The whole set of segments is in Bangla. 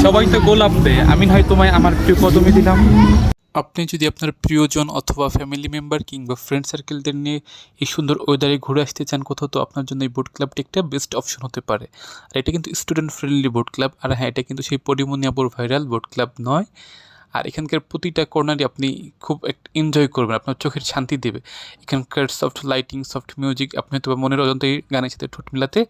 সবাই তো গোলাপ দেয়, আমি নয় তোমায় আমার প্রিয় কদমে দিলাম। আপনি যদি আপনার প্রিয়জন অথবা ফ্যামিলি মেম্বার কিংবা ফ্রেন্ড সার্কেলদের নিয়ে এই সুন্দর ওয়েদারে ঘুরে আসতে চান কোথাও, তো আপনার জন্য এই বোট ক্লাবটি একটা বেস্ট অপশন হতে পারে। আর এটা কিন্তু স্টুডেন্ট ফ্রেন্ডলি বোট ক্লাব। আর হ্যাঁ, এটা কিন্তু সেই পরিমনিয়াপুর ভাইরাল বোট ক্লাব নয়। আর এখানকার প্রতিটা কর্নারই আপনি খুব এনজয় করবেন, আপনার চোখের শান্তি দেবে। এখানকার সফট লাইটিং, সফট মিউজিক, আপনি হয়তো বা মনের অজান্তেই গানের সাথে ঠোঁট মিলাতে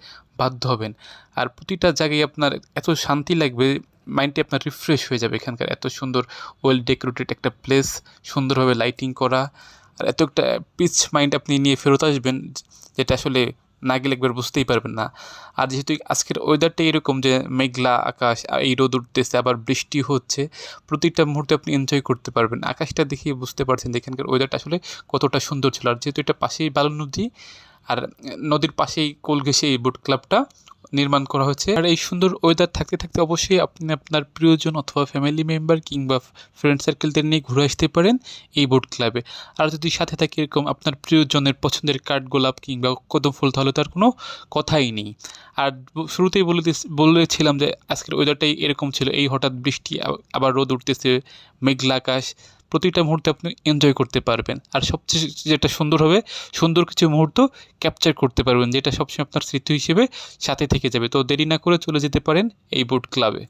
বাধ্য হবেন। আর প্রতিটা জায়গায় আপনার এত শান্তি লাগবে, মাইন্ডটি আপনার রিফ্রেশ হয়ে যাবে। এখানকার এত সুন্দর ওয়েল ডেকোরেটেড একটা প্লেস, সুন্দরভাবে লাইটিং করা, আর এত একটা পিচ মাইন্ড আপনি নিয়ে ফেরত আসবেন, যেটা আসলে না গেলে একবার বুঝতেই পারবেন না। আর যেহেতু আজকের ওয়েদারটা এরকম যে মেঘলা আকাশ, আর এই রোদ উঠতেছে, আবার বৃষ্টি হচ্ছে, প্রতিটা মুহূর্তে আপনি এনজয় করতে পারবেন। আকাশটা দেখেই বুঝতে পারছেন যে এখানকার ওয়েদারটা আসলে কতটা সুন্দর ছিল। আর যেহেতু এটা পাশেই বালু নদী, আর নদীর পাশেই কোল ঘেঁষে এই বোট ক্লাবটা নির্মাণ করা হয়েছে। আর এই সুন্দর ওয়েদার থাকতে থাকতে অবশ্যই আপনি আপনার প্রিয়জন অথবা ফ্যামিলি মেম্বার কিংবা ফ্রেন্ড সার্কেলদের নিয়ে ঘুরে আসতে পারেন এই বোট ক্লাবে। আর যদি সাথে থাকে এরকম আপনার প্রিয়জনের পছন্দের কাঠগোলাপ কিংবা কদম ফুল, তাহলে তার কোনো কথাই নেই। আর শুরুতেই বলেছিলাম যে আজকের ওয়েদারটাই এরকম ছিল, এই হঠাৎ বৃষ্টি, আবার রোদ উঠতেছে, মেঘলা আকাশ, প্রতিটা মুহূর্তে আপনি এনজয় করতে পারবেন। আর সবচেয়ে যেটা সুন্দর হবে, সুন্দর কিছু মুহূর্ত ক্যাপচার করতে পারবেন, যেটা সবসময় আপনার স্মৃতি হিসেবে সাথে থেকে যাবে। তো দেরি না করে চলে যেতে পারেন এই বোট ক্লাবে।